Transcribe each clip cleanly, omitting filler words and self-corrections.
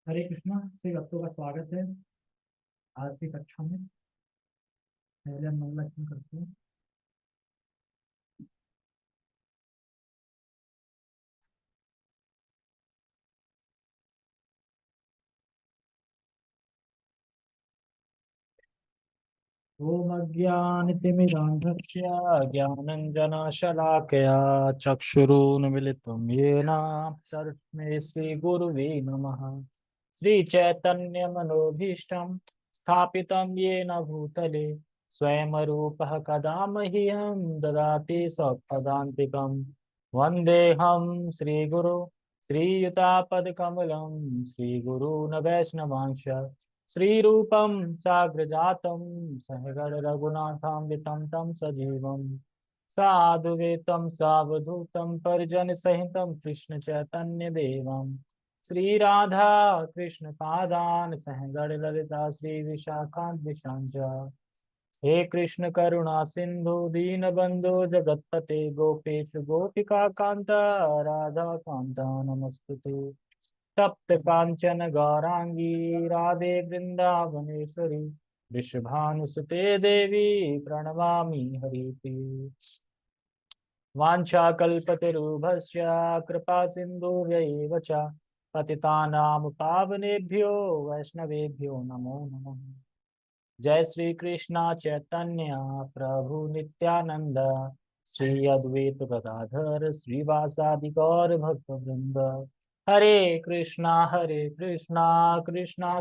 हरे कृष्णा से भक्तों का स्वागत है। आज की कक्षा में पहले हम मंगलाचरण करते हैं। ओम अज्ञानतिमिरान्धस्य ज्ञानञ्जनशलाकया चक्षुरुन्मिलितं येन तस्मै श्रीगुरुवे नमः। श्रीचैतन्यमनोभीष्टं स्थापितं येन भूतले स्वयं रूपः कदा मह्यं ददाति स्वपदान्तिकं। वन्देऽहं श्रीगुरु श्रीयुतापदकमलं श्रीगुरून् वैष्णवांश श्रीरूपं साग्रजातं सहगण रघुनाथान्वितं तं सजीवं साधुवेतं सावधूतं परिजनसहितं कृष्ण चैतन्य देवं श्रीराधा कृष्ण पादान सहगण ललिता श्री विशाखान्विषां च। हे कृष्ण करुणा सिंधु दीनबंधु जगतपते गोपेश गोपिका कांता राधा कांता नमस्तुते। तप्त कांचन गौरांगी राधे वृंदावनेश्वरी वृषभानुसुते देवी प्रणमामि हरिप्रिये। वाञ्छाकल्पतरुभ्यश्च कृपा सिन्धुभ्यैव च पतितानां पावनेभ्यो वैष्णवेभ्यो नमो नमः। जय श्री कृष्णा चैतन्य प्रभु नित्यानंद श्री अद्वैत गदाधर श्रीवासादि गौर भक्त वृंद। हरे कृष्णा कृष्णा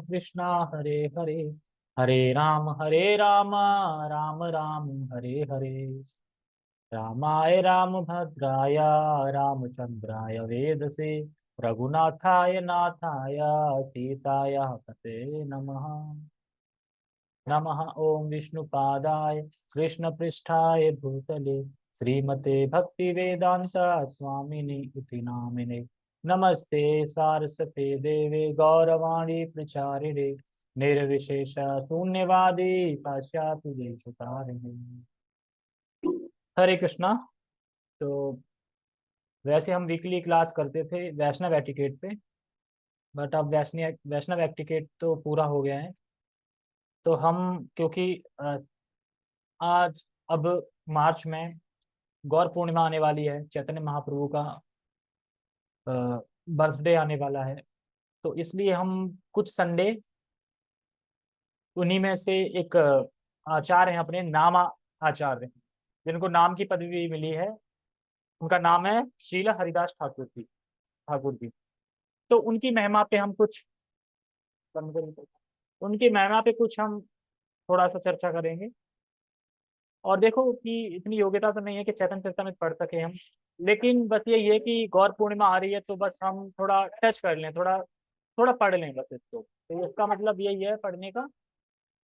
कृष्णा हरे हरे, हरे राम राम राम हरे हरे। रामाय रामभद्राय रामचंद्राय वेदसे रघुनाथाय नाथाय सीताय पते नमः। नमः ओं विष्णुपादाय कृष्णपृष्ठाय भूतले श्रीमते भक्तिवेदांता स्वामिनि इति नामिने। नमस्ते सारस्वते देवे गौरवाणी प्रचारिणे निर्विशेष शून्यवादी पाश्चात्य देशतारिणे। हरे कृष्णा। तो वैसे हम वीकली क्लास करते थे वैष्णव एटिकेट पे, बट अब वैष्णव वैष्णव एटिकेट तो पूरा हो गया है। तो हम क्योंकि आज अब मार्च में गौर पूर्णिमा आने वाली है, चैतन्य महाप्रभु का बर्थडे आने वाला है, तो इसलिए हम कुछ संडे उन्हीं में से एक आचार्य हैं अपने नाम आचार्य, जिनको नाम की पदवी मिली है। उनका नाम है श्रीला हरिदास ठाकुर जी। तो उनकी महिमा पे हम कुछ उनकी महिमा पे कुछ हम थोड़ा सा चर्चा करेंगे। और देखो कि इतनी योग्यता तो नहीं है कि चैतन्य चरितमृत पढ़ सके हम, लेकिन बस यही है कि गौर पूर्णिमा आ रही है तो बस हम थोड़ा टच कर लें, थोड़ा थोड़ा पढ़ लें बस इसको। तो इसका मतलब यही है पढ़ने का,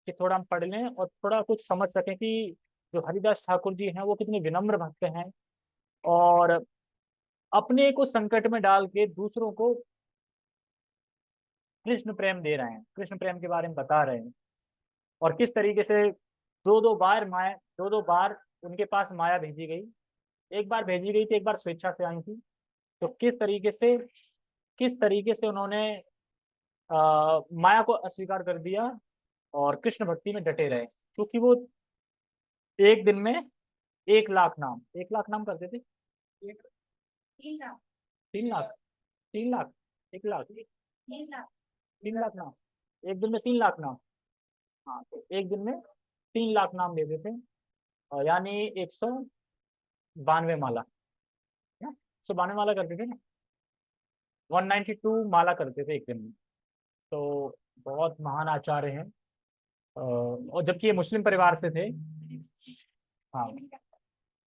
कि थोड़ा हम पढ़ लें और थोड़ा कुछ समझ सकें कि जो हरिदास ठाकुर जी हैं वो कितने विनम्र भक्त हैं, और अपने को संकट में डाल के दूसरों को कृष्ण प्रेम दे रहे हैं, कृष्ण प्रेम के बारे में बता रहे हैं। और किस तरीके से दो दो बार उनके पास माया भेजी गई। एक बार भेजी गई थी, एक बार स्वेच्छा से आई थी। तो किस तरीके से उन्होंने माया को अस्वीकार कर दिया और कृष्ण भक्ति में डटे रहे, क्योंकि वो एक दिन में 1 लाख नाम करते थे। 3 लाख 3 लाख 1 लाख 3 लाख नाम, एक दिन में 3 लाख नाम। हाँ, तो एक दिन में 3 लाख नाम देते थे, और यानी 192 माला, 192 माला करते थे ना, 192 माला करते थे एक दिन में। तो बहुत महान आचार्य हैं। और जबकि ये मुस्लिम परिवार से थे। हाँ,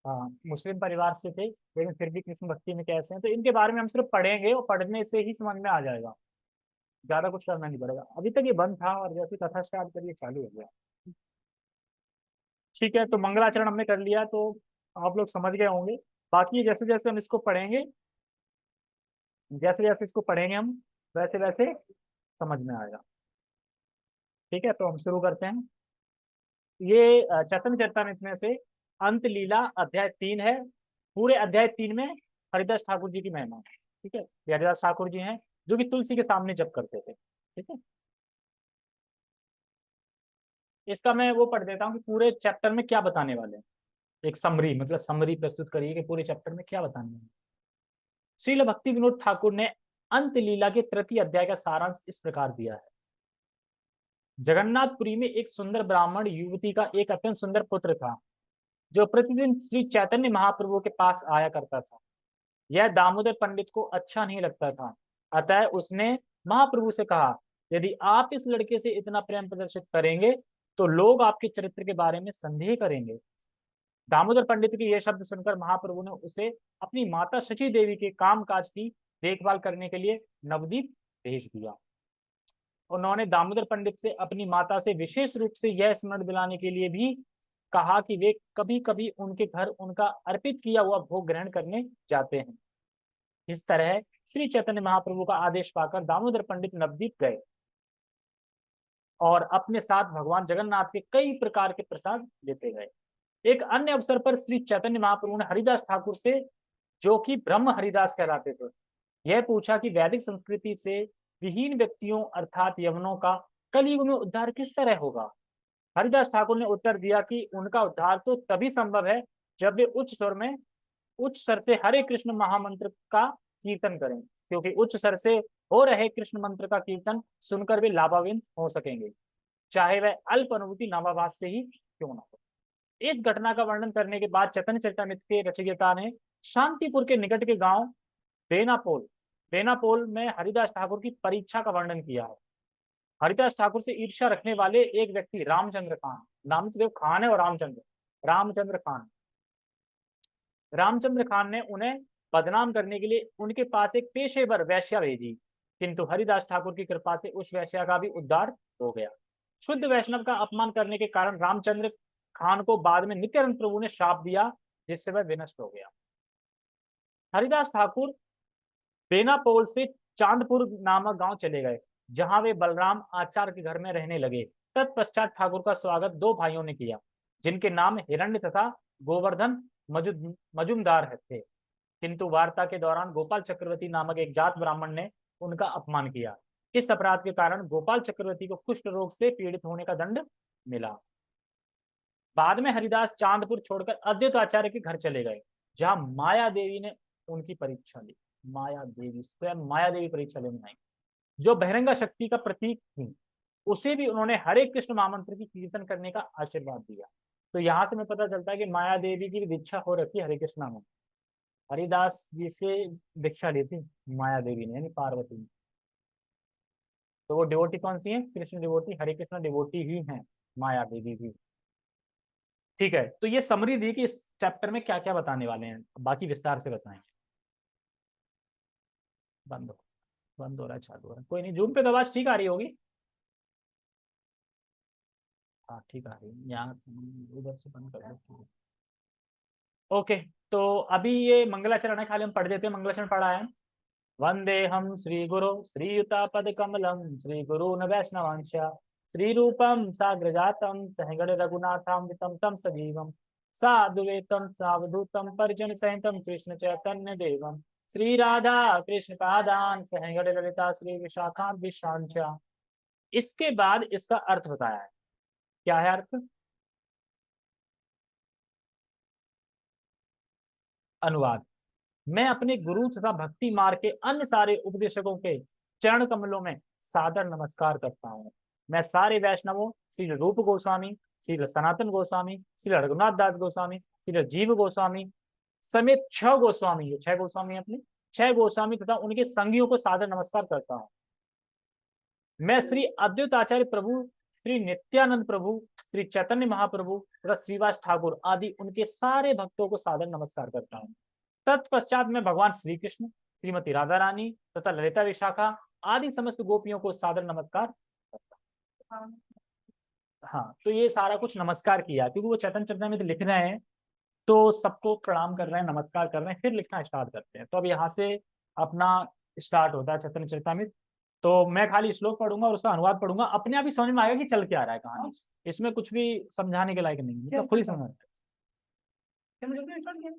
हाँ, मुस्लिम परिवार से थे, लेकिन फिर भी कृष्ण भक्ति में कैसे हैं तो इनके बारे में हम सिर्फ पढ़ेंगे, और पढ़ने से ही समझ में आ जाएगा, ज्यादा कुछ करना नहीं पड़ेगा। अभी तक ये बंद था और जैसे कथा स्टार्ट करिए चालू हो गया। ठीक है, तो मंगलाचरण हमने कर लिया, तो आप लोग समझ गए होंगे। बाकी जैसे जैसे हम इसको पढ़ेंगे, जैसे जैसे इसको पढ़ेंगे हम, वैसे वैसे समझ में आएगा। ठीक है, तो हम शुरू करते हैं। ये चैतन्य चरितमृत में से अंत लीला अध्याय 3 है। पूरे अध्याय 3 में हरिदास ठाकुर जी की महिमा है। ठीक है, ये हरिदास ठाकुर जी हैं जो कि तुलसी के सामने जप करते थे। ठीक है, इसका मैं वो पढ़ देता हूँ कि पूरे चैप्टर में क्या बताने वाले हैं। एक समरी, मतलब समरी प्रस्तुत करिए कि पूरे चैप्टर में क्या बताने वाले हैं। श्रील भक्ति विनोद ठाकुर ने अंत लीला के तृतीय अध्याय का सारांश इस प्रकार दिया है। जगन्नाथपुरी में एक सुंदर ब्राह्मण युवती का एक अत्यंत सुंदर पुत्र था, जो प्रतिदिन श्री चैतन्य महाप्रभु के पास आया करता था। यह दामोदर पंडित को अच्छा नहीं लगता था, अतः उसने महाप्रभु से कहा, यदि आप इस लड़के से इतना प्रेम प्रदर्शित करेंगे तो लोग आपके चरित्र के बारे में संदेह करेंगे। दामोदर पंडित के यह शब्द सुनकर महाप्रभु ने उसे अपनी माता शची देवी के काम काज की देखभाल करने के लिए नवदीप भेज दिया। उन्होंने दामोदर पंडित से अपनी माता से विशेष रूप से यह स्मरण दिलाने के लिए भी कहा कि वे कभी कभी उनके घर उनका अर्पित किया हुआ भोग ग्रहण करने जाते हैं। इस तरह श्री चैतन्य महाप्रभु का आदेश पाकर दामोदर पंडित नवदीप गए और अपने साथ भगवान जगन्नाथ के कई प्रकार के प्रसाद लेते गए। एक अन्य अवसर पर श्री चैतन्य महाप्रभु ने हरिदास ठाकुर से, जो कि ब्रह्म हरिदास कहलाते थे, यह पूछा कि वैदिक संस्कृति से विहीन व्यक्तियों अर्थात यवनों का कलयुग में उद्धार किस तरह होगा। हरिदास ठाकुर ने उत्तर दिया कि उनका उद्धार तो तभी संभव है जब वे उच्च स्वर से हरे कृष्ण महामंत्र का कीर्तन करें, क्योंकि उच्च स्वर से हो रहे कृष्ण मंत्र का कीर्तन सुनकर वे लाभान्वित हो सकेंगे, चाहे वह अल्प अनुभूति नामाभास से ही क्यों ना हो। इस घटना का वर्णन करने के बाद चैतन्य चरितामृत के रचयिता ने शांतिपुर के निकट के गांव बेनापोल बेनापोल में हरिदास ठाकुर की परीक्षा का वर्णन किया है। हरिदास ठाकुर से ईर्ष्या रखने वाले एक व्यक्ति रामचंद्र खान, नाम तो खान है और रामचंद्र खान, रामचंद्र खान ने उन्हें बदनाम करने के लिए उनके पास एक पेशेवर वैश्या भेजी, किंतु हरिदास ठाकुर की कृपा से उस वैश्या का भी उद्धार हो गया। शुद्ध वैष्णव का अपमान करने के कारण रामचंद्र खान को बाद में नित्यानंद प्रभु ने शाप दिया, जिससे वह विनष्ट हो गया। हरिदास ठाकुर बेनापोल से चांदपुर नामक गांव चले गए, जहां वे बलराम आचार्य के घर में रहने लगे। तत्पश्चात ठाकुर का स्वागत दो भाइयों ने किया, जिनके नाम हिरण्य तथा गोवर्धन मजुमदार थे, किंतु वार्ता के दौरान गोपाल चक्रवर्ती नामक एक जात ब्राह्मण ने उनका अपमान किया। इस अपराध के कारण गोपाल चक्रवर्ती को कुष्ठ रोग से पीड़ित होने का दंड मिला। बाद में हरिदास चांदपुर छोड़कर अद्वैत आचार्य के घर चले गए, जहां माया देवी ने उनकी परीक्षा ली। माया देवी, स्वयं माया देवी परीक्षा लेने आई, जो बहिरंगा शक्ति का प्रतीक थी। उसे भी उन्होंने हरे कृष्ण महामंत्र की कीर्तन करने का आशीर्वाद दिया। तो यहाँ से हमें पता चलता है कि माया देवी की दीक्षा हो रखी है हरे कृष्णा में। हरिदास जी से दीक्षा ली थी माया देवी ने, यानी पार्वती ने। तो वो डिवोटी कौन सी है? कृष्ण डिवोटी, हरे कृष्ण डिवोटी ही है माया देवी भी। ठीक है, तो ये समरी दी कि इस चैप्टर में क्या क्या बताने वाले हैं, बाकी विस्तार से बताएंगे। बंद हो बंद हो रहा है, चालू हो रहा है, कोई नहीं। जूम पे तो आवाज ठीक आ रही होगी। हाँ ठीक आ रही है, यहाँ उधर से बंद कर दो। ओके, तो अभी ये मंगलाचरण है, खाली हम पढ़ देते हैं। मंगलाचरण पढ़ा है। वंदे हम श्री गुरु श्रीयुतापद कमलम श्री गुरु न वैष्णवांश श्री रूपम साग्रजातम सहगण रघुनाथामृतम तम सजीवम साधुवेतम सावधूतम परिजन सहितम कृष्ण चैतन्य देवम श्री राधा कृष्ण पादान सहगण ललिता श्री विशाखा विशांच। इसके बाद इसका अर्थ बताया है। क्या है अर्थ? अनुवाद। मैं अपने गुरु तथा भक्ति मार्ग के अन्य सारे उपदेशकों के चरण कमलों में सादर नमस्कार करता हूँ। मैं सारे वैष्णवों श्री रूप गोस्वामी, श्री सनातन गोस्वामी, श्री रघुनाथ दास गोस्वामी, श्री जीव गोस्वामी समेत 6 गोस्वामी, ये 6 गोस्वामी अपने 6 गोस्वामी तथा उनके संगियों को सादर नमस्कार करता हूँ। मैं श्री अद्वैत आचार्य प्रभु, श्री नित्यानंद प्रभु, श्री चैतन्य महाप्रभु तथा श्रीवास ठाकुर आदि उनके सारे भक्तों को सादर नमस्कार करता हूँ। तत्पश्चात में भगवान श्री कृष्ण, श्रीमती राधा रानी तथा ललिता विशाखा आदि समस्त गोपियों को सादर नमस्कार करता हूँ। हाँ, तो ये सारा कुछ नमस्कार किया, क्योंकि वो चैतन्य चरितामृत लिख रहे हैं तो सबको प्रणाम कर रहे हैं, नमस्कार कर रहे हैं, फिर लिखना स्टार्ट करते हैं। तो अब यहाँ से अपना स्टार्ट होता है चैतन्य चरितामृत। तो मैं खाली श्लोक पढ़ूंगा और उसका अनुवाद पढ़ूंगा, अपने आप ही समझ में आएगा कि चल क्या रहा है कहानी। इसमें कुछ भी समझाने के लायक नहीं है, मतलब खुद ही समझ आता है।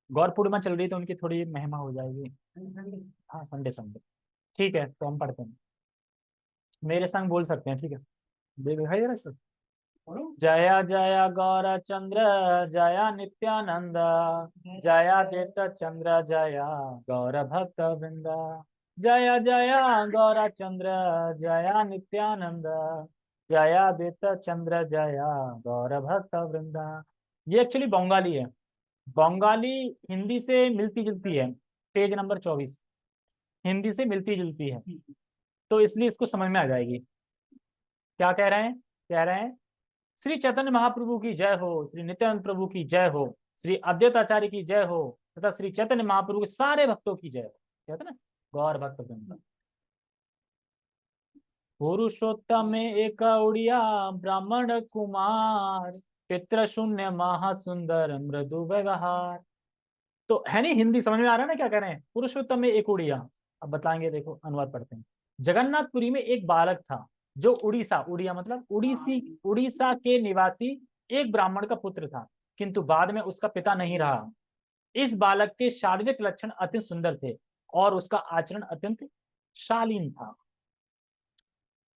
गौर पूर्णिमा चल रही है तो उनकी थोड़ी महिमा हो जाएगी। हाँ, संडे संडे। ठीक है, तो हम पढ़ते हैं। मेरे संग बोल सकते हैं, ठीक है। दिखाई दे रहा है सब। जया जया गौर चंद्र जया नित्यानंद, जया चेत चंद्र जया गौर भक्त वृंद, जया जया गौर चंद्र जया नित्यानंद, जया द्वित चंद्र जया गौर भक्त वृंद। ये एक्चुअली बंगाली है। बंगाली हिंदी से मिलती जुलती है। पेज नंबर 24 हिंदी से मिलती जुलती है, तो इसलिए इसको समझ में आ जाएगी। क्या कह रहे हैं? कह रहे हैं श्री चैतन्य महाप्रभु की जय हो, श्री नित्यानंद प्रभु की जय हो, श्री अद्वैत आचार्य की जय हो, तथा श्री चैतन्य महाप्रभु के सारे भक्तों की जय हो। कहते हैं ना, गौर भक्त वृंद। पुरुषोत्तम में एक उड़िया ब्राह्मण कुमार, पितृ शून्य महासुंदर मृदु व्यवहार। तो है नहीं, हिंदी समझ में आ रहा है ना क्या कह रहे हैं? पुरुषोत्तम में एक उड़िया। अब बताएंगे, देखो अनुवाद पढ़ते हैं। जगन्नाथपुरी में एक बालक था जो उड़ीसा, उड़िया मतलब उड़ीसी, उड़ीसा के निवासी एक ब्राह्मण का पुत्र था, किंतु बाद में उसका पिता नहीं रहा। इस बालक के शारीरिक लक्षण अत्यंत सुंदर थे और उसका आचरण अत्यंत शालीन था।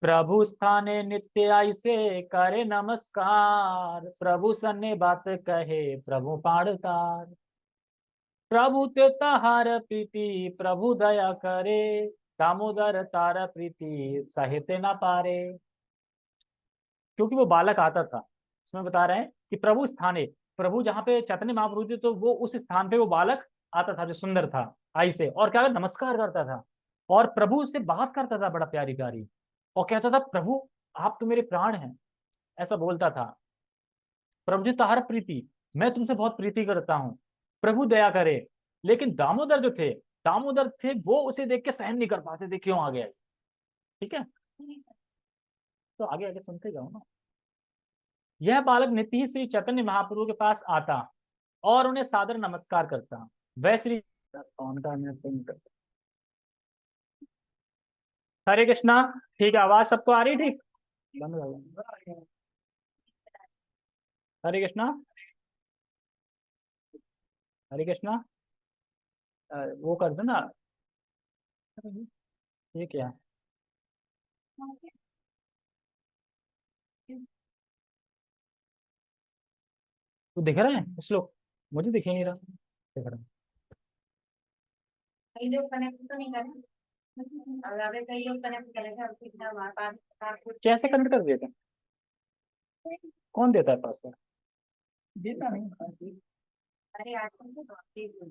प्रभु स्थाने नित्य ऐसे करे नमस्कार, प्रभु सन्ने बात कहे प्रभु पाड़तार। प्रभु ते ताहार प्रीति प्रभु दया करे, दामोदर तारा प्रीति सहित न पारे। क्योंकि वो बालक आता था, इसमें बता रहे हैं कि प्रभु स्थाने, प्रभु जहाँ पे चैतन्य महाप्रभु थे तो वो उस स्थान पे वो बालक आता था जो सुंदर था आई से, और क्या नमस्कार करता था और प्रभु से बात करता था बड़ा प्यारी प्यारी, और कहता था प्रभु आप तो मेरे प्राण हैं, ऐसा बोलता था। प्रभु जी ताहर प्रीति, मैं तुमसे बहुत प्रीति करता हूँ, प्रभु दया करे। लेकिन दामोदर जो थे, दामोदर थे वो उसे देख के सहन नहीं कर पाते थे, क्यों आ गया। ठीक है, तो आगे आगे सुनते जाओ ना। यह बालक नित्य ही श्री चैतन्य महाप्रभु के पास आता और उन्हें सादर नमस्कार करता। वह श्री कौन का हरे कृष्णा। ठीक है, आवाज सबको आ रही? ठीक, बंद कर दो। हरे कृष्णा, हरे कृष्णा। वो कर दो ना, ये क्या है? तू दिख रहा है श्लोक? मुझे दिख ही नहीं रहा। दिख रहा है। कई लोग कनेक्ट तो नहीं करें, और अगर कई लोग कनेक्ट करेंगे और कितना पासवर्ड कैसे कनेक्ट कर देते हैं? कौन देता है पासवर्ड? देता नहीं। अरे आजकल तो बहुत तेज हो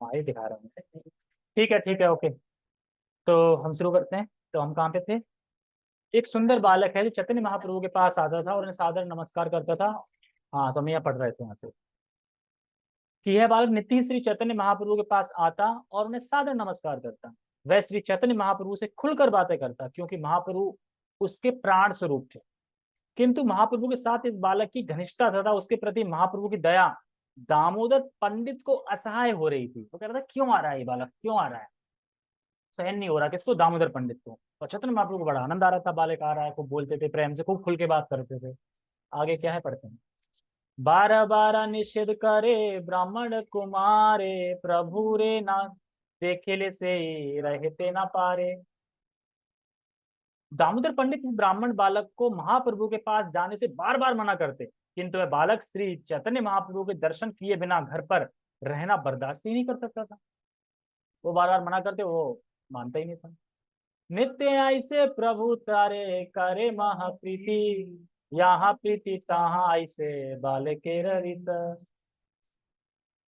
हाँ ये दिखा रहा हूँ मुझे। ठीक है ठीक है, ओके। तो हम शुरू करते हैं। तो हम कहाँ पे थे? एक सुंदर बालक है जो चैतन्य महाप्रभु के पास आता था और उन्हें सादर नमस्कार करता था। हाँ, तो हम यहाँ पढ़ रहे थे यहाँ से कि यह बालक नित्य ही श्री चैतन्य महाप्रभु के पास आता और उन्हें सादर नमस्कार करता। वह श्री चैतन्य महाप्रभु से खुलकर बातें करता क्योंकि महाप्रभु उसके प्राण स्वरूप थे। किंतु महाप्रभु के साथ इस बालक की घनिष्ठता तथा उसके प्रति महाप्रभु की दया दामोदर पंडित को असहाय हो रही थी। तो कह रहा था क्यों आ रहा है ये बालक, क्यों आ रहा है, सहन नहीं हो रहा। किसको? दामोदर पंडित को। और चैतन्य महाप्रभु को बड़ा आनंद आ रहा था, बालक आ रहा है, खूब बोलते थे प्रेम से, खूब खुल के बात करते थे। आगे क्या है पढ़ते हैं। बारह बारह निषेध करे ब्राह्मण कुमारे, प्रभु रे ना देखले से रहते ना पारे। दामोदर पंडित इस ब्राह्मण बालक को महाप्रभु के पास जाने से बार बार मना करते, किंतु वह बालक श्री चैतन्य महाप्रभु के दर्शन किए बिना घर पर रहना बर्दाश्त ही नहीं कर सकता था। वो बार बार मना करते, वो मानता ही नहीं था। नित्य ऐसे प्रभु तारे करे महाप्रीति, यहाँ प्रीति तहाँ ऐसे बालके ररित।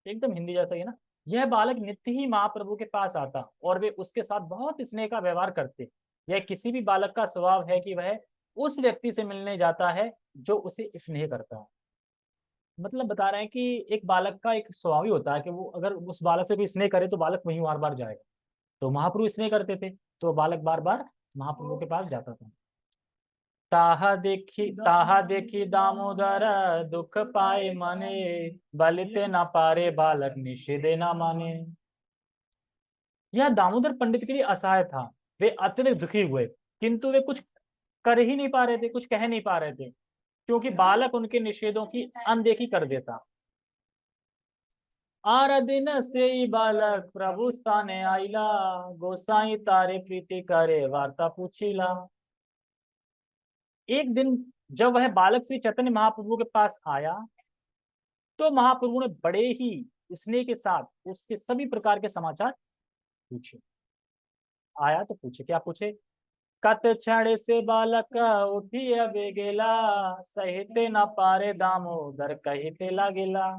एकदम हिंदी जैसा ही है ना। यह बालक नित्य ही महाप्रभु के पास आता और वे उसके साथ बहुत स्नेह का व्यवहार करते। यह किसी भी बालक का स्वभाव है कि वह उस व्यक्ति से मिलने जाता है जो उसे स्नेह करता है। मतलब बता रहे हैं कि एक बालक का एक स्वभाव ही होता है कि वो अगर उस बालक से कोई स्नेह करे तो बालक वहीं बार बार जाएगा। तो महाप्रभु स्नेह करते थे तो बालक बार बार महाप्रभु के पास जाता था। ताहा देखी दामोदर दुख पाए मने, बलिते न पारे बालक निषेधे न माने। यह दामोदर पंडित के लिए असहाय था। वे अत्यधिक दुखी हुए, किंतु वे कुछ कर ही नहीं पा रहे थे, कुछ कह नहीं पा रहे थे, क्योंकि बालक उनके निषेधों की अनदेखी कर देता। आर दिन से बालक प्रभु स्थाने आईला, गोसाई तारे प्रीति करे वार्ता पूछीला। एक दिन जब वह बालक श्री चैतन्य महाप्रभु के पास आया तो महाप्रभु ने बड़े ही स्नेह के साथ उससे सभी प्रकार के समाचार पूछे। आया तो पूछे, क्या पूछे? कत क्षण से बालक उठी अबे गेला, सहिते न पारे दामोदर कहते लागेला।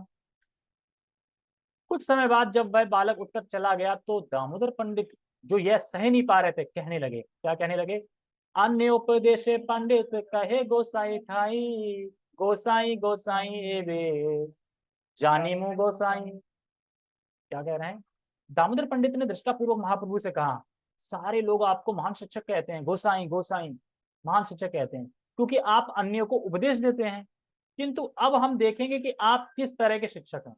कुछ समय बाद जब वह बालक उठकर चला गया तो दामोदर पंडित जो यह सह नहीं पा रहे थे कहने लगे, क्या कहने लगे? अन्य उपदेश पंडित कहे गोसाई ठाई, गोसाई गोसाई एवे जानी मुँह गोसाई। क्या कह रहे हैं? दामोदर पंडित ने दृष्टापूर्वक महाप्रभु से कहा, सारे लोग आपको महान शिक्षक कहते हैं, गोसाई गोसाई महान शिक्षक कहते हैं, क्योंकि आप अन्यों को उपदेश देते हैं। किंतु अब हम देखेंगे कि आप किस तरह के शिक्षक हैं।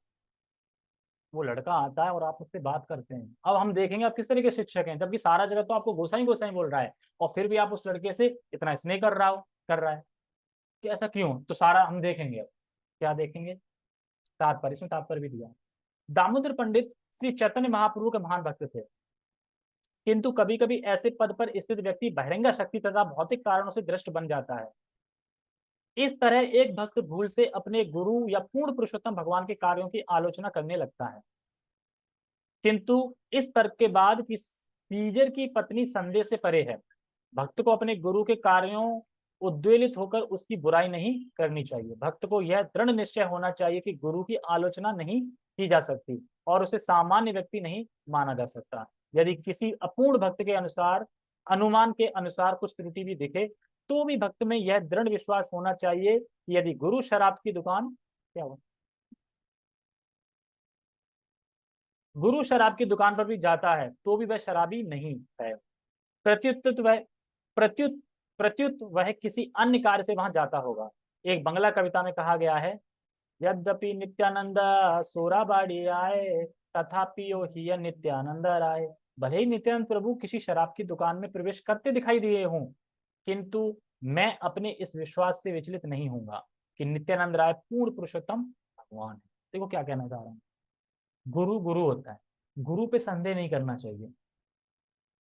वो लड़का आता है और आप उससे बात करते हैं, अब हम देखेंगे आप किस तरह के शिक्षक हैं, जबकि सारा जगह तो आपको गोसाई गोसाई बोल रहा है और फिर भी आप उस लड़के से इतना स्नेह कर रहा है कि ऐसा क्यों? तो सारा हम देखेंगे। अब क्या देखेंगे? तात्पर्य, इसमें तात्पर्य भी दिया। दामोदर पंडित श्री चैतन्य महाप्रभु के महान भक्त थे, किंतु कभी कभी ऐसे पद पर स्थित व्यक्ति बहिरंगा शक्ति तथा भौतिक कारणों से भ्रष्ट बन जाता है। इस तरह एक भक्त भूल से अपने गुरु या पूर्ण पुरुषोत्तम भगवान के कार्यों की आलोचना करने लगता है, किंतु इस तर्क के बाद कि सीजर की पत्नी संदेह से परे है, भक्त को अपने गुरु के कार्यों उद्वेलित होकर उसकी बुराई नहीं करनी चाहिए। भक्त को यह दृढ़ निश्चय होना चाहिए कि गुरु की आलोचना नहीं की जा सकती और उसे सामान्य व्यक्ति नहीं माना जा सकता। यदि किसी अपूर्ण भक्त के अनुसार अनुमान के अनुसार कुछ त्रुटि भी दिखे तो भी भक्त में यह दृढ़ विश्वास होना चाहिए कि यदि गुरु शराब की दुकान, क्या हुआ, गुरु शराब की दुकान पर भी जाता है तो भी वह शराबी नहीं है। प्रत्युत वह प्रत्युत प्रत्युत वह किसी अन्य कार्य से वहां जाता होगा। एक बंगला कविता में कहा गया है, यद्यपि नित्यानंद सोराबाड़ी आए, तथापि यो ही नित्यानंद राय। भले ही नित्यानंद प्रभु किसी शराब की दुकान में प्रवेश करते दिखाई दिए हों, किंतु मैं अपने इस विश्वास से विचलित नहीं होऊंगा कि नित्यानंद राय पूर्ण पुरुषोत्तम भगवान है। देखो क्या कहना चाह रहा हूँ, गुरु गुरु होता है, गुरु पे संदेह नहीं करना चाहिए,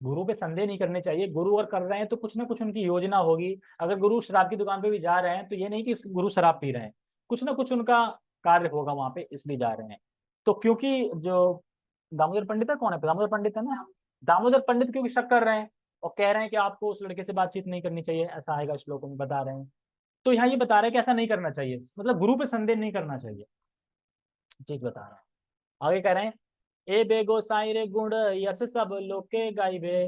गुरु पे संदेह नहीं करने चाहिए। गुरु अगर कर रहे हैं तो कुछ ना कुछ उनकी योजना होगी। अगर गुरु शराब की दुकान पे भी जा रहे हैं तो ये नहीं कि गुरु शराब पी रहे हैं, कुछ ना कुछ उनका कार्य होगा वहां पे, इसलिए जा रहे हैं। तो क्योंकि जो दामोदर पंडित है, कौन है दामोदर पंडित, है ना, दामोदर पंडित क्योंकि शक कर रहे हैं और कह रहे हैं कि आपको उस लड़के से बातचीत नहीं करनी चाहिए, ऐसा आएगा श्लोकों में बता रहे हैं। तो यहाँ ये बता रहे हैं कि ऐसा नहीं करना चाहिए, मतलब गुरु पे संदेह नहीं करना चाहिए, चीज बता रहे हैं। आगे कह रहे हैं, ए बे गोसाई रे गुण यश सब लोके गाइबे,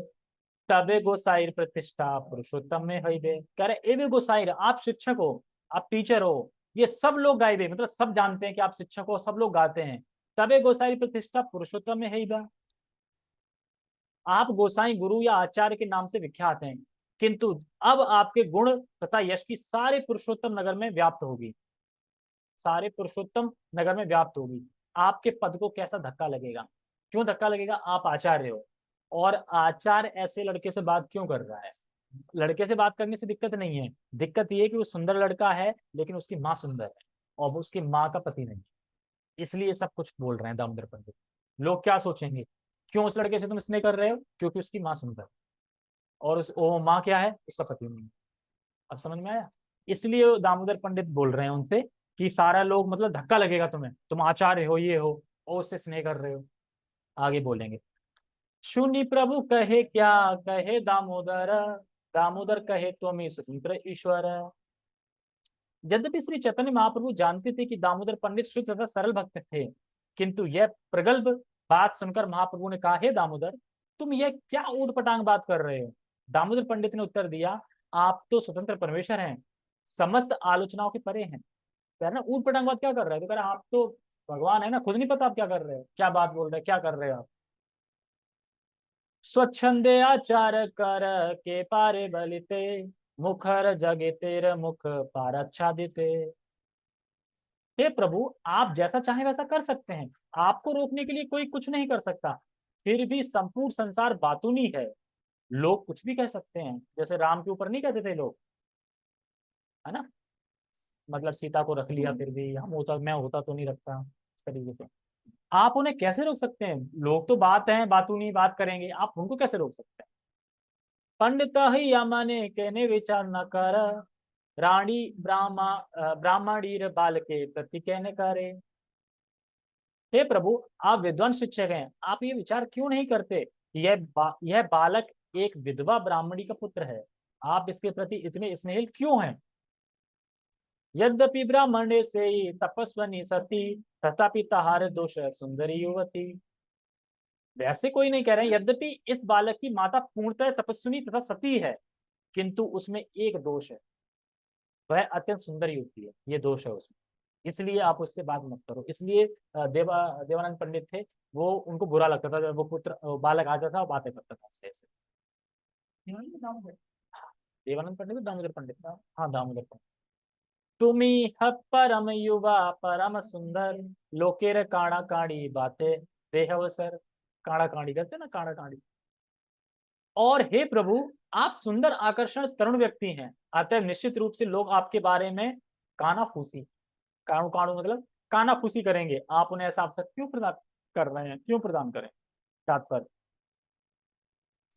तबे गोसाई प्रतिष्ठा पुरुषोत्तम में हईबे। कह रहे ए बे गोसाई, आप शिक्षक हो, आप टीचर हो, ये सब लोग गाइबे, मतलब सब जानते हैं कि आप शिक्षक हो, सब लोग गाते हैं। तबे गोसाई प्रतिष्ठा पुरुषोत्तम में हईबा, आप गोसाई गुरु या आचार्य के नाम से विख्यात हैं, किंतु अब आपके गुण तथा यश की सारे पुरुषोत्तम नगर में व्याप्त होगी, सारे पुरुषोत्तम नगर में व्याप्त होगी। आपके पद को कैसा धक्का लगेगा? क्यों धक्का लगेगा? आप आचार्य हो, और आचार्य ऐसे लड़के से बात क्यों कर रहा है? लड़के से बात करने से दिक्कत नहीं है, दिक्कत ये है कि वो सुंदर लड़का है लेकिन उसकी माँ सुंदर है और वो उसकी माँ का पति नहीं, इसलिए सब कुछ बोल रहे हैं दामोदर पंडित। लोग क्या सोचेंगे, क्यों उस लड़के से तुम स्नेह कर रहे हो? क्योंकि उसकी माँ सुंदर है और उस वो माँ क्या है? उसका पति नहीं। अब समझ में आया? इसलिए दामोदर पंडित बोल रहे हैं उनसे कि सारा लोग, मतलब धक्का लगेगा तुम्हें, तुम आचार्य हो, ये हो, और उससे स्नेह कर रहे हो। आगे बोलेंगे, शून्य प्रभु कहे क्या, कहे दामोदर, दामोदर कहे तुम स्वतंत्र ईश्वर। यद्यपि श्री चैतन्य महाप्रभु जानते थे कि दामोदर पंडित शुद्ध तथा सरल भक्त थे, किंतु यह प्रगल्भ बात सुनकर महाप्रभु ने कहा, हे दामोदर, तुम यह क्या ऊट पटांग बात कर रहे हो? दामोदर पंडित ने उत्तर दिया, आप तो स्वतंत्र परमेश्वर हैं, समस्त आलोचनाओं के परे हैं। कह रहे ना ऊट पटांग बात क्या कर रहे हो? तो कह रहे आप तो भगवान है ना, खुद नहीं पता आप क्या कर रहे हो, क्या बात बोल रहे हो, क्या कर रहे हो आप? स्वच्छंदे आचार कर के पारे बलिते, मुखर जगे तेरे मुख पारच्छादिते। हे प्रभु, आप जैसा चाहे वैसा कर सकते हैं, आपको रोकने के लिए कोई कुछ नहीं कर सकता। फिर भी संपूर्ण संसार बातूनी है, लोग कुछ भी कह सकते हैं, जैसे राम के ऊपर नहीं कहते थे लोग, है ना, मतलब सीता को रख लिया, फिर भी हम होता, मैं होता तो नहीं रखता, इस तरीके से। आप उन्हें कैसे रोक सकते हैं? लोग तो बात है, बातू नहीं बात करेंगे, आप उनको कैसे रोक सकते हैं? पंडित ही यमने कहने विचार न कर, रानी ब्राह्मणीर बाल के प्रति कहने करे। हे प्रभु, आप विद्वान शिक्षक हैं, आप ये विचार क्यों नहीं करते कि यह बालक एक विधवा ब्राह्मणी का पुत्र है? आप इसके प्रति इतने स्नेहिल क्यों हैं? यद्यपि ब्राह्मणे से तपस्वनी सती, तथापि तहार दोष है सुंदरी युवती। वैसे कोई नहीं कह रहे हैं, यद्यपि इस बालक की माता पूर्णतः तपस्विनी तथा सती है, किंतु उसमें एक दोष है, वह अत्यंत सुंदर युवती है, ये दोष है उसमें, इसलिए आप उससे बात मत करो। इसलिए देवानंद पंडित थे, वो उनको बुरा लगता था जब वो पुत्र बालक आता था और बातें करता था ऐसे। देवानंद पंडित दामोदर पंडित था, हाँ दामोदर पंडित। तुम्ही परम युवा परम सुंदर, लोकेर काणा काणी बातें देहवसर। काणा काणी करते ना, काणा काणी। और हे प्रभु, आप सुंदर आकर्षण तरुण व्यक्ति हैं, अतः निश्चित रूप से लोग आपके बारे में कानाफूसी, काणु काणु मतलब कानाफूसी करेंगे। आप उन्हें ऐसा अवसर क्यों प्रदान कर रहे हैं, क्यों प्रदान करें? तात्पर्य,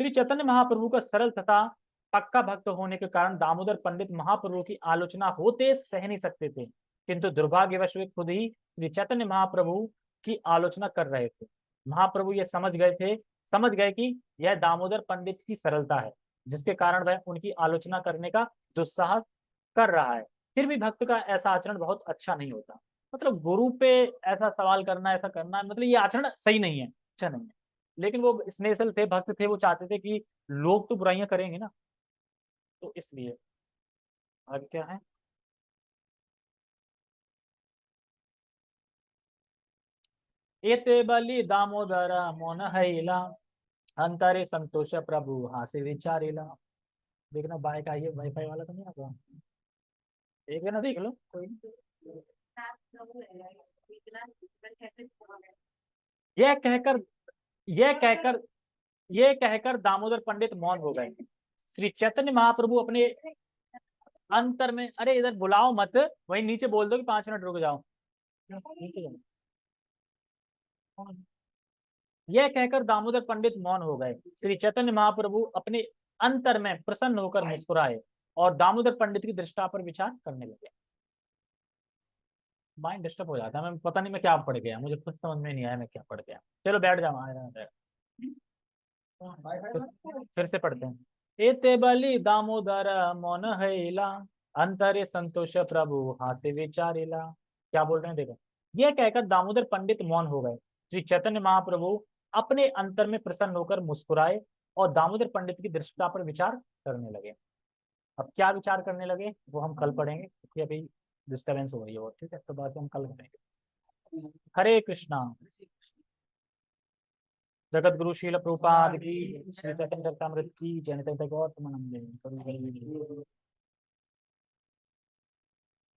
श्री चैतन्य महाप्रभु का सरल तथा पक्का भक्त होने के कारण दामोदर पंडित महाप्रभु की आलोचना होते सह नहीं सकते थे, किंतु दुर्भाग्यवश वे खुद ही श्री चैतन्य महाप्रभु की आलोचना कर रहे थे। महाप्रभु ये समझ गए कि यह दामोदर पंडित की सरलता है, जिसके कारण वह उनकी आलोचना करने का दुस्साहस कर रहा है। फिर भी भक्त का ऐसा आचरण बहुत अच्छा नहीं होता। मतलब गुरु पे ऐसा सवाल करना, ऐसा करना, मतलब ये आचरण सही नहीं है, अच्छा नहीं है। लेकिन वो स्नेहशील थे, भक्त थे, वो चाहते थे कि लोग तो बुराइयां करेंगे ना, तो इसलिए। और क्या है? एते बलि दामोदर मोन हैला, अंतरे संतोष प्रभु हासे विचारिला। देखना बाय का ये वाईफाई वाला तो नहीं आता, एक ना देख लो कोई नहीं। सात लोग हैं, विकलांग विकल कैसे होगा? यह कहकर यह कहकर यह कहकर दामोदर पंडित मौन हो गए। श्री चैतन्य महाप्रभु अपने अंतर में, अरे इधर बुलाओ मत, वहीं नीचे बोल दो कि 5 मिनट रुक जाओ, नीचे जाओ। यह कहकर दामोदर पंडित मौन हो गए। श्री चैतन्य महाप्रभु अपने अंतर में प्रसन्न होकर मुस्कुराए और दामोदर पंडित की दृष्टा पर विचार करने लगे। माइंड डिस्टर्ब हो जाता है, मैं पता नहीं मैं क्या पढ़ गया, मुझे खुद समझ में नहीं आया मैं क्या पढ़ गया। चलो बैठ जाओ, फिर से पढ़ते हैं। एते बलि दामोदर मौन हैला, अंतरे संतोष प्रभु हासे विचारिला। क्या बोल रहे हैं देखो, यह कहकर दामोदर पंडित मौन हो गए। श्री चैतन्य महाप्रभु अपने अंतर में प्रसन्न होकर मुस्कुराए और दामोदर पंडित की दृष्टता पर विचार करने लगे। अब क्या विचार करने लगे वो हम कल पढ़ेंगे, क्योंकि अभी डिस्टर्बेंस हो रही है, और ठीक है, तो बाकी हम कल करेंगे। हरे कृष्णा। जगत गुरु शील प्रभुपाद की, श्री चैतन्य चरितामृत की, जय निताई गौतम नंदे।